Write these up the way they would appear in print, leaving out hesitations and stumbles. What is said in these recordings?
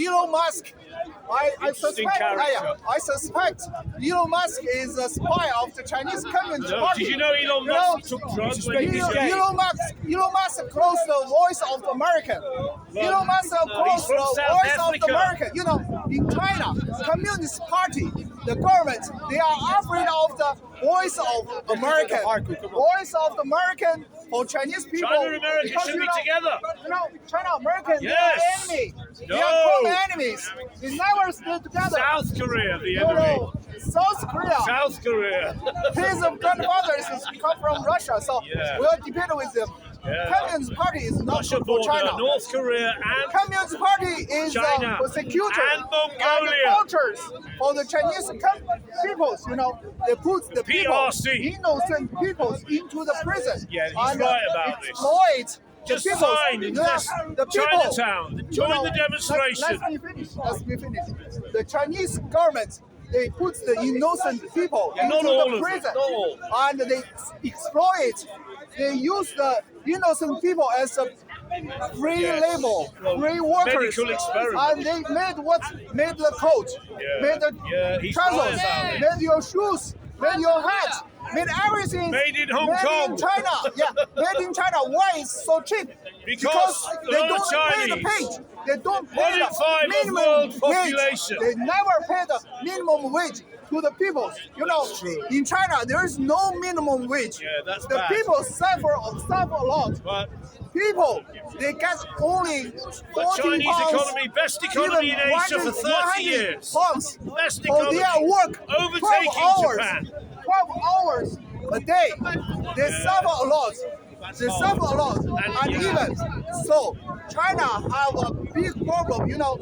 Elon Musk. I Interesting suspect. character. I suspect Elon Musk is a spy of the Chinese Communist Party. Did you know Elon You Musk took drugs when he was gay? Elon Musk closed the voice of America. Elon Musk closed from the South voice Africa. of America. You know, in China, Communist Party, the government, they are afraid of the voice of American. Voice of the American for Chinese people. China and America Because, should you be know, together. You know, China and American, Yes. they are enemies. They are No. common enemies. They never stay together. South Korea, the No, enemy. no. South Korea. South Korea. His grandfather is come from Russia, so Yeah. we'll debate with him. Yeah. Communist Party is not Russia good for border, China. North Korea, and Communist Party is China persecutor and Mongolia. and cultures for the Chinese peoples. You know, they put the people, PRC. innocent peoples into the prison. Yeah, he's and right about this. exploit the just peoples. signed in the people. Chinatown. Join the demonstration. Let me finish. Let me finish. The Chinese government, they put the innocent people Yeah, not into all the of them, prison, not all. and they exploit. They use the innocent people as a free Yes. labor, free workers, Medical experiment. and they made the coat, Yeah. made the Yeah, he's trousers, right about it. made your shoes, made your hat, made everything. Made in Hong made Kong. in China. Yeah, made in China. Why is so cheap? Because a they lot of don't pay the Chinese. pay. They don't pay 1 in the 5 of minimum world wage. population. They never pay the minimum wage to the people. You know, That's true. in China there is no minimum wage. Yeah, that's the bad. people suffer a lot. But People, they get only 40 Chinese pounds, economy, best economy in even Asia for 30 100 years. Pounds Best for economy. their work, Overtaking 12 hours, Japan. 12 hours a day. They suffer a lot. That's They hard. suffer a lot. And yeah. even so, China have a big problem. You know,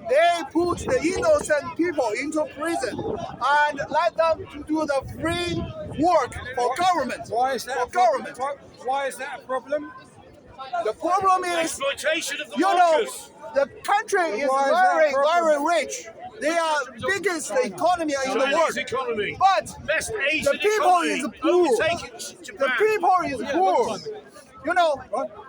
they put the innocent people into prison and let them to do the free work for government. Why is that For a problem? government. Why is that a problem? The problem is, Exploitation of the you know, workers. the country is Why is that a very, problem? very rich. They are biggest economy in the Chinese world. economy. But Best Asian the people economy. is poor. Overtaking the Japan. people is poor. You know,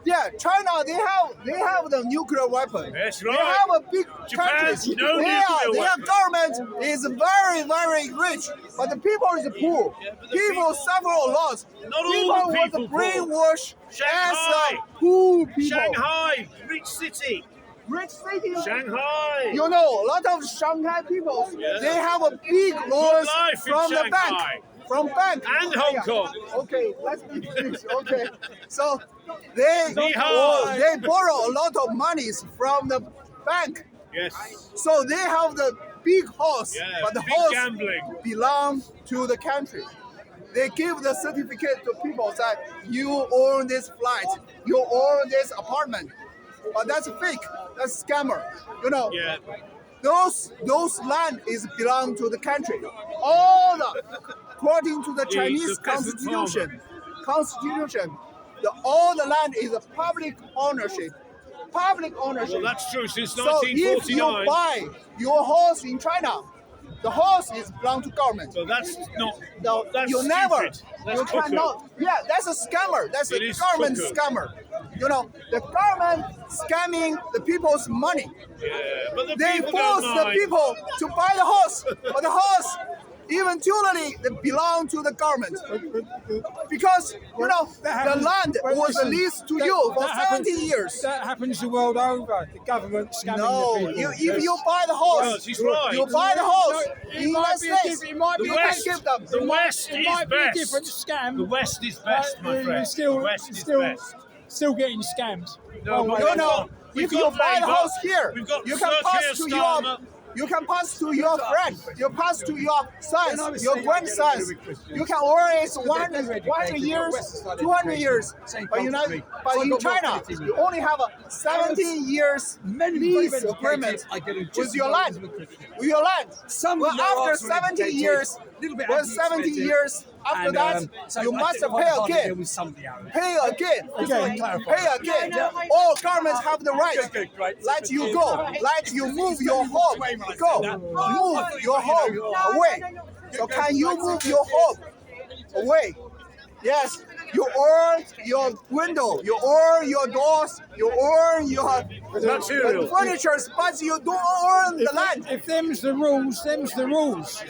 yeah, China they have the nuclear weapon. That's They right. have a big Japan's country. no nuclear Their weapon. government is very, very rich, but the people is poor. but the People suffer a lot. Not all people the was people poor. brainwashed as Shanghai. poor people. Shanghai, rich city. Rich city. Shanghai. You know, a lot of Shanghai people, Yeah. they have a big loans life in from the Shanghai. bank. From bank. And Hong Kong. Okay, let's be finished. Okay. So they Ni hao. they borrow a lot of monies from the bank. Yes. So they have the big house, Yeah, but the big house gambling. belong to the country. They give the certificate to people that you own this flat, you own this apartment. But that's fake. That's scammer. You know. Yeah. Those land is belong to the country. All the according to the Chinese the peasant constitution, all the land is a public ownership. Public ownership. Well, that's true since So if you 1949. buy your house in China, the house is belong to government. So that's not. No, that's you stupid. never, That's you cuckoo. cannot. Yeah, that's a scammer. That's It a is government cuckoo. scammer. You know, the government scamming the people's money. Yeah, but the They people force don't the mind. people to buy the house, but the house eventually they belong to the government because you know the land was leased to you for 70 years. That happens the world over. The government scamming No, the people. if you buy the house, Yes, he's right. you buy the house in It the might be a States. different- it might be you a can West, give them. the West It is might be a best. different scam. The West is best, but my you're friend. Still, the West is still, best. still getting scammed. No, One but way No, or no. We've If you got buy the Labour, house here, we've got you can Sir pass Keir to Starmer. you can pass to your friend, you pass to your sons, your grandsons. You can always 100 years, 200 years. But in China, you only have a 70 years lease agreement with your land. With your land. Well, after 70 years, well, 70 years after that, you must pay again. Pay again. Pay again. All governments have the right. Let you go. Let you move your home. Go. Move your home away. So can you move your home away? Yes. You earn your window, you earn your doors, you earn your Material. furniture, but you don't earn the land. If them's the rules, them's the rules.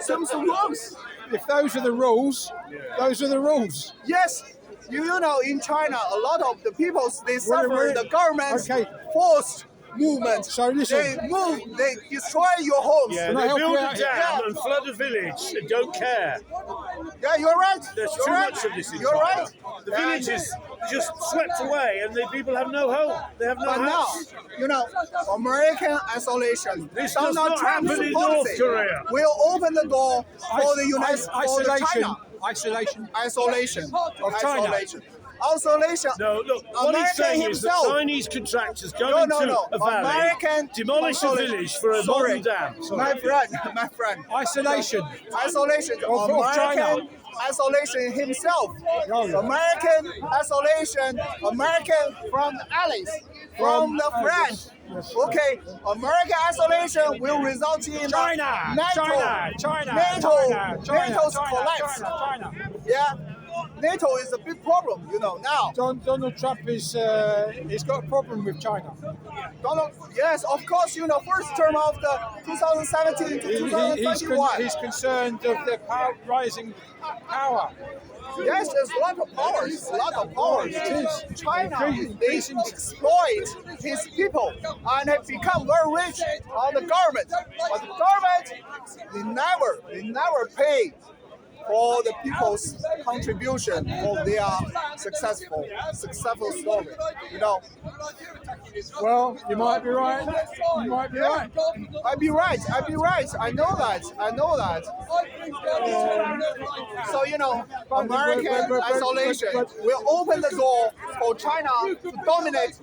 Some rules. If those are the rules, those are the rules. Yes, you know, in China, a lot of the people they suffer wait. the government's Okay. forced movement. So listen. They destroy your homes. Yeah, Can I they help build you a out here? dam and flood a village and don't care. Yeah, you're right. There's you're too right. much of this in You're China. right. The village is just swept away and the people have no home. They have no But now, house. you know, American isolation. This Donald does not Trump's happen in policy North Korea. will open the door for the United for the China. Isolation. Isolation Of China. Isolation. Isolation. No, look, what he's American saying is that himself. Chinese contractors go No, into no. a valley, American demolish a isolation. village for a Sorry. modern dam. My friend. Isolation. Isolation. Of American China. isolation himself. Yeah. American isolation. American from the allies, from the friends. Okay, American isolation will result in China. NATO, NATO's collapse. China. Yeah, NATO is a big problem, you know. Now, Donald Trump is he's got a problem with China. yes, of course, you know, first term of the 2017 to He's 2021. concerned of the rising power. Yes, there's a lot of powers. China, they exploit his people and have become very rich on the government. But the government, they never pay for the people's contribution for their successful story. You know, Well, you might be right. You might be right. I'd be right. I know that. So, you know, American isolation will open the door for China to dominate